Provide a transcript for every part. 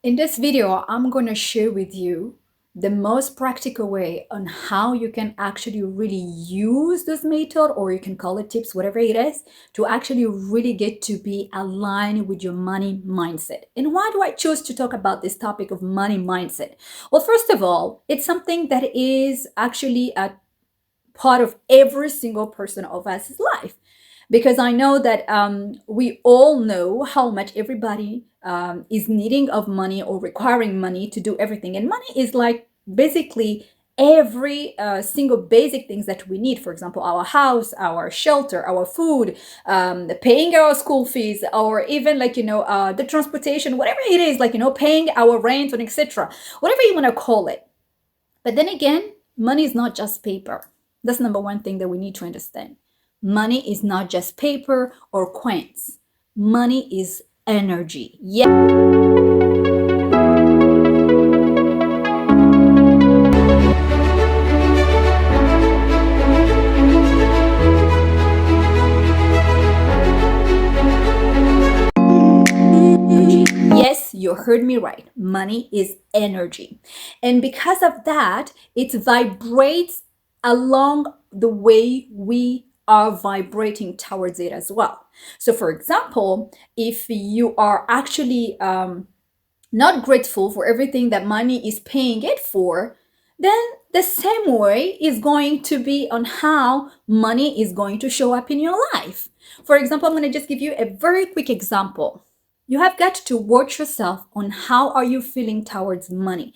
In this video, I'm going to share with you the most practical way on how you can actually really use this method, or you can call it tips, whatever it is, to actually really get to be aligned with your money mindset. And why do I choose to talk about this topic of money mindset? Well, first of all, it's something that is actually a part of every single person of us life, because I know that we all know how much everybody is needing of money or requiring money to do everything. And money is like basically every single basic things that we need. For example, our house, our shelter, our food, paying our school fees, or even the transportation, whatever it is, paying our rent and etc. Whatever you want to call it. But then again, money is not just paper. That's number one thing that we need to understand. Money is not just paper or coins. Money is energy. Yes, you heard me right. Money is energy. And because of that, it vibrates along the way we are vibrating towards it as well. So, for example, if you are actually not grateful for everything that money is paying it for, then the same way is going to be on how money is going to show up in your life. For example, I'm going to just give you a very quick example. You have got to watch yourself on how are you feeling towards money.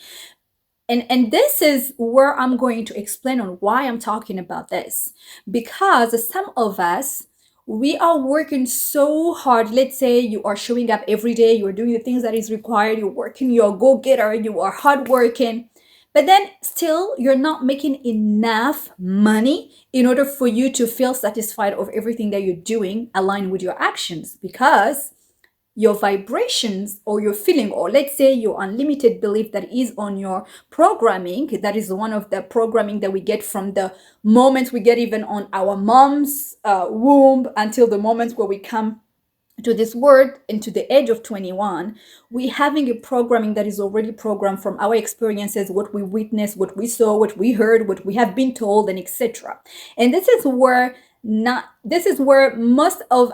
And this is where I'm going to explain on why I'm talking about this. Because some of us, we are working so hard. Let's say you are showing up every day, you are doing the things that is required, you're working, you're a go-getter, you are hardworking, but then still you're not making enough money in order for you to feel satisfied of everything that you're doing aligned with your actions, because your vibrations or your feeling, or let's say your unlimited belief that is on your programming, that is one of the programming that we get from the moment we get even on our mom's womb until the moment where we come to this world into the age of 21. We having a programming that is already programmed from our experiences, what we witnessed, what we saw, what we heard, what we have been told, and etc. And this is where most of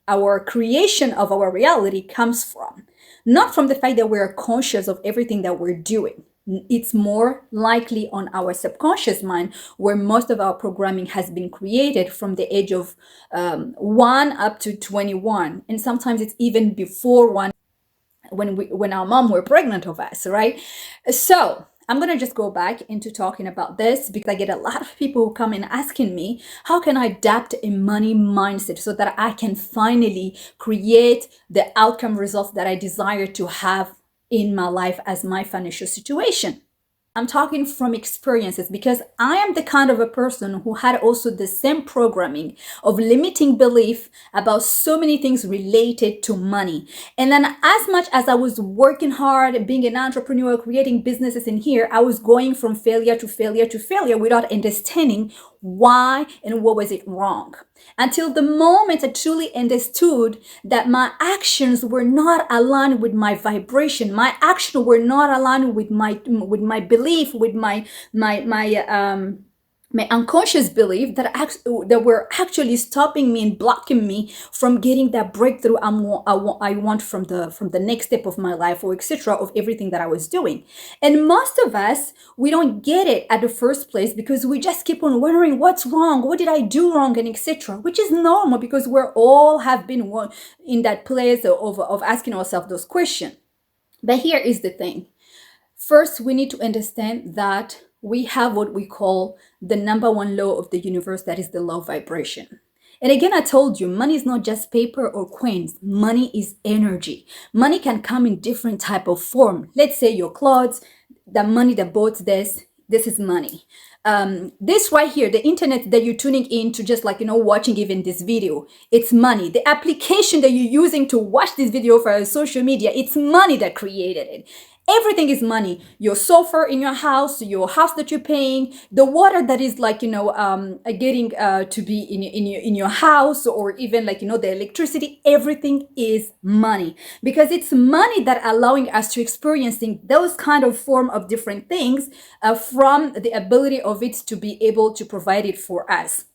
our creation of our reality comes from. Not from the fact that we're conscious of everything that we're doing. It's more likely on our subconscious mind, where most of our programming has been created from the age of 1 up to 21. And sometimes it's even before 1, when our mom were pregnant of us, right? So I'm going to just go back into talking about this, because I get a lot of people who come in asking me, how can I adapt a money mindset so that I can finally create the outcome results that I desire to have in my life as my financial situation? I'm talking from experiences, because I am the kind of a person who had also the same programming of limiting belief about so many things related to money. And then as much as I was working hard, being an entrepreneur, creating businesses in here, I was going from failure to failure to failure without understanding why and what was it wrong. Until the moment I truly understood that my actions were not aligned with my vibration, my actions were not aligned with my belief, with my unconscious belief that were actually stopping me and blocking me from getting that breakthrough I want from the next step of my life, or etc., of everything that I was doing. And most of us, we don't get it at the first place, because we just keep on wondering what's wrong, what did I do wrong, and etc., which is normal, because we're all have been in that place of asking ourselves those questions. But here is the thing. First, we need to understand that we have what we call the number one law of the universe, that is the law of vibration. And again, I told you, money is not just paper or coins. Money is energy. Money can come in different type of form. Let's say your clothes, the money that bought this is money. This right here, the internet that you're tuning in to, just watching even this video, it's money. The application that you're using to watch this video for social media, it's money that created it. Everything is money. Your sofa in your house that you're paying, the water that is like, getting to be in your house, or even like, the electricity, everything is money, because it's money that allowing us to experiencing those kind of form of different things from the ability of it to be able to provide it for us.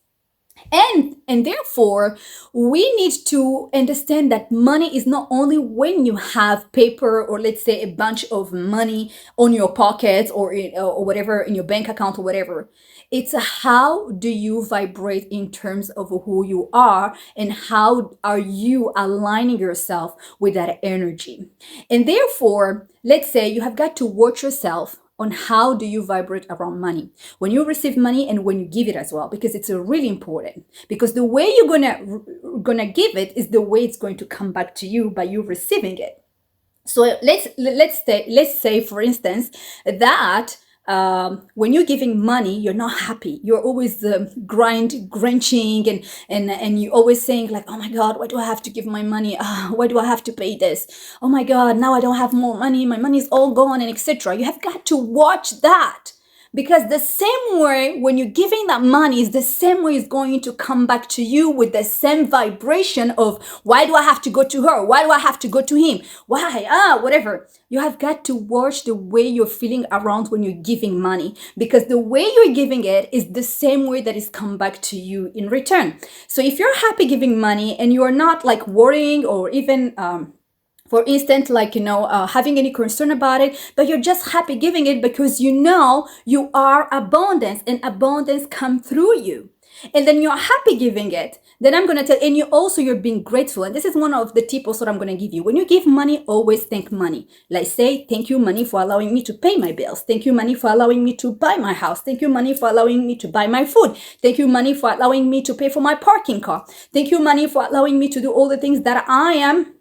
And therefore, we need to understand that money is not only when you have paper, or let's say a bunch of money on your pockets, or whatever in your bank account or whatever. It's how do you vibrate in terms of who you are, and how are you aligning yourself with that energy. And therefore, let's say you have got to watch yourself on how do you vibrate around money when you receive money and when you give it as well, because it's really important, because the way you're gonna give it is the way it's going to come back to you by you receiving it. So let's say for instance that when you're giving money, you're not happy. You're always grunting, and you're always saying like, oh my God, why do I have to give my money? Why do I have to pay this? Oh my God, now I don't have more money. My money is all gone, and etc. You have got to watch that. Because the same way when you're giving that money is the same way it's going to come back to you with the same vibration of, why do I have to go to her? Why do I have to go to him? Why? Whatever. You have got to watch the way you're feeling around when you're giving money, because the way you're giving it is the same way that is come back to you in return. So if you're happy giving money and you're not like worrying or even for instance, like, having any concern about it, but you're just happy giving it because you are abundance, and abundance come through you. And then you're happy giving it. Then I'm going to tell, and you're being grateful. And this is one of the tips also that I'm going to give you. When you give money, always thank money. Like say, thank you money for allowing me to pay my bills. Thank you money for allowing me to buy my house. Thank you money for allowing me to buy my food. Thank you money for allowing me to pay for my parking car. Thank you money for allowing me to do all the things that I am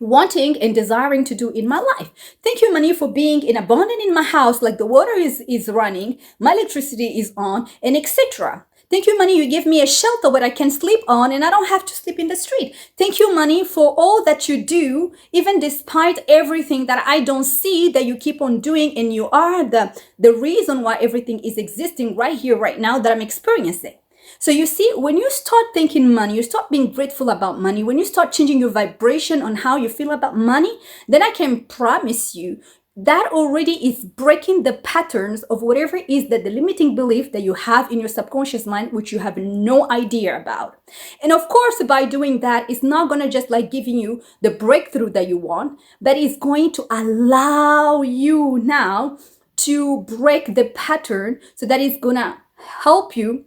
wanting and desiring to do in my life. Thank you, money, for being in abundance in my house, like the water is running, my electricity is on, and etc. Thank you, money, you give me a shelter where I can sleep on and I don't have to sleep in the street. Thank you, money, for all that you do, even despite everything that I don't see that you keep on doing, and you are the reason why everything is existing right here, right now, that I'm experiencing. So you see, when you start thinking money, you start being grateful about money, when you start changing your vibration on how you feel about money, then I can promise you that already is breaking the patterns of whatever it is that the limiting belief that you have in your subconscious mind, which you have no idea about. And of course, by doing that, it's not going to just like giving you the breakthrough that you want, but it's going to allow you now to break the pattern, so that it's going to help you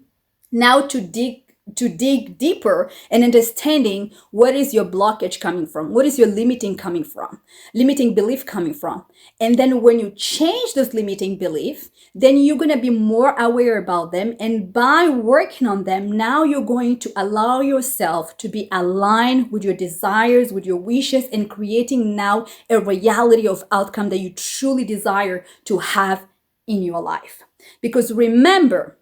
now to dig deeper and understanding what is your blockage coming from, what is your limiting belief coming from. And then when you change this limiting belief, then you're going to be more aware about them. And by working on them, now you're going to allow yourself to be aligned with your desires, with your wishes, and creating now a reality of outcome that you truly desire to have in your life. Because remember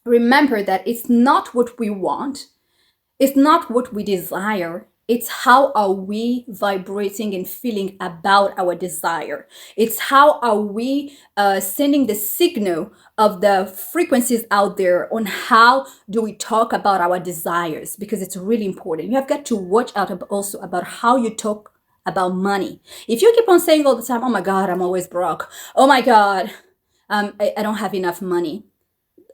that it's not what we want, it's not what we desire, it's how are we vibrating and feeling about our desire. It's how are we sending the signal of the frequencies out there on how do we talk about our desires, because it's really important. You have got to watch out also about how you talk about money. If you keep on saying all the time, oh my God, I'm always broke, oh my God, I don't have enough money,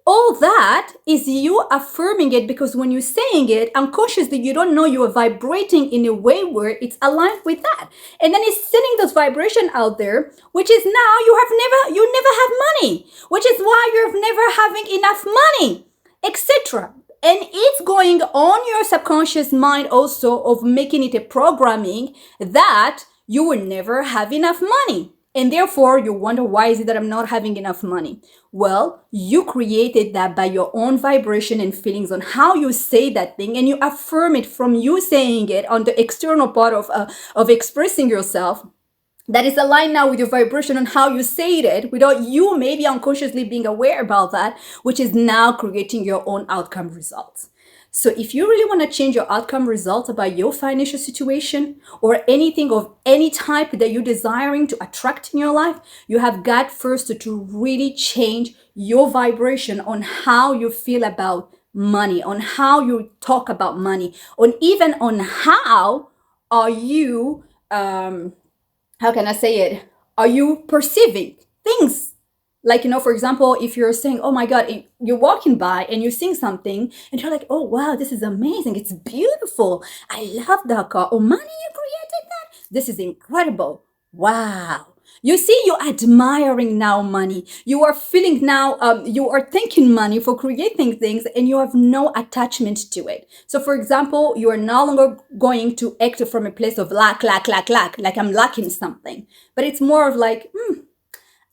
all that is you affirming it, because when you're saying it unconsciously, you don't know you are vibrating in a way where it's aligned with that. And then it's sending those vibration out there, which is now you never have money, which is why you're never having enough money, etc. And it's going on your subconscious mind also of making it a programming that you will never have enough money. And therefore, you wonder, why is it that I'm not having enough money? Well, you created that by your own vibration and feelings on how you say that thing, and you affirm it from you saying it on the external part of expressing yourself. That is aligned now with your vibration on how you say it, without you maybe unconsciously being aware about that, which is now creating your own outcome results. So if you really want to change your outcome results about your financial situation or anything of any type that you're desiring to attract in your life, you have got first to really change your vibration on how you feel about money, on how you talk about money, on even on how are you, how can I say it? Are you perceiving things? Like, for example, if you're saying, oh my God, you're walking by and you're seeing something and you're like, oh wow, this is amazing. It's beautiful. I love that car. Oh, money, you created that? This is incredible. Wow. You see, you're admiring now money. You are feeling now, you are thanking money for creating things and you have no attachment to it. So for example, you are no longer going to act from a place of lack, like I'm lacking something. But it's more of like,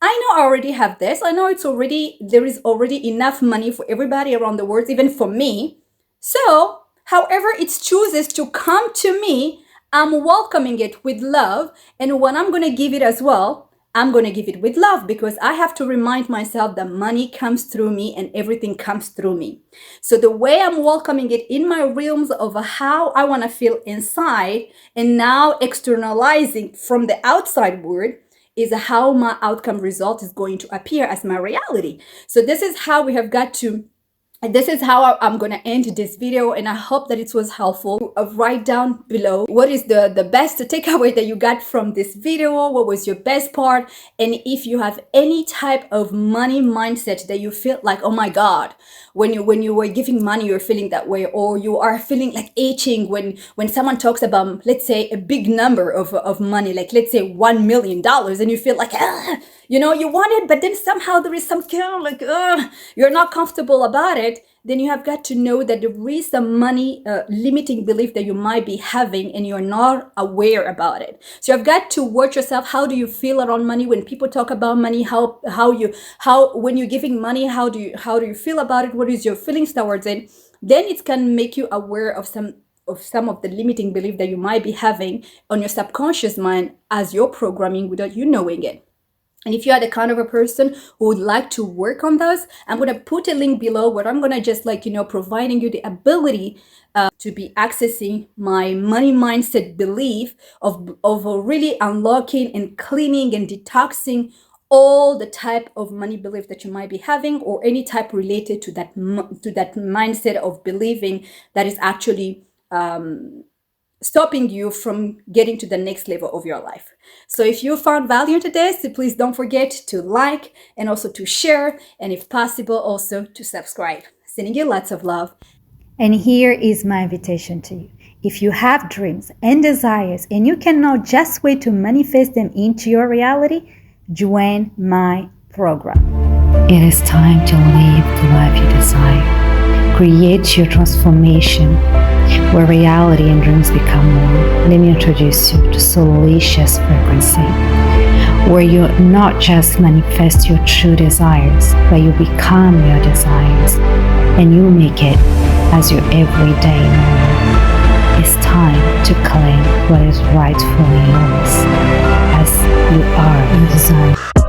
I know I already have this. I know there is already enough money for everybody around the world, even for me. So, however it chooses to come to me, I'm welcoming it with love. And when I'm going to give it as well, I'm going to give it with love because I have to remind myself that money comes through me and everything comes through me. So the way I'm welcoming it in my realms of how I want to feel inside and now externalizing from the outside world is how my outcome result is going to appear as my reality. So this is how we have got to, this is how I'm going to end this video, and I hope that it was helpful. Write down below what is the best takeaway that you got from this video, what was your best part, and if you have any type of money mindset that you feel like, oh my God, when you were giving money, you're feeling that way, or you are feeling like itching when someone talks about, let's say, a big number of money, like let's say $1 million, and you feel like, you want it, but then somehow there is some kind of like, you're not comfortable about it. Then you have got to know that there is some money limiting belief that you might be having and you're not aware about it. So you've got to watch yourself. How do you feel around money when people talk about money? How when you're giving money, how do you feel about it? What is your feelings towards it? Then it can make you aware of some of the limiting belief that you might be having on your subconscious mind as you're programming without you knowing it. And if you are the kind of a person who would like to work on those, I'm going to put a link below where I'm going to just providing you the ability to be accessing my money mindset belief of really unlocking and cleaning and detoxing all the type of money belief that you might be having, or any type related to that mindset of believing that is actually stopping you from getting to the next level of your life. So if you found value into this, please don't forget to like and also to share, and if possible also to subscribe. Sending you lots of love. And here is my invitation to you. If you have dreams and desires and you cannot just wait to manifest them into your reality, join my program. It is time to live the life you desire. Create your transformation where reality and dreams become one. Let me introduce you to SOULICIOUS Frequency, where you not just manifest your true desires, but you become your desires and you make it as your everyday normal. It's time to claim what is rightfully yours, as you are your desire.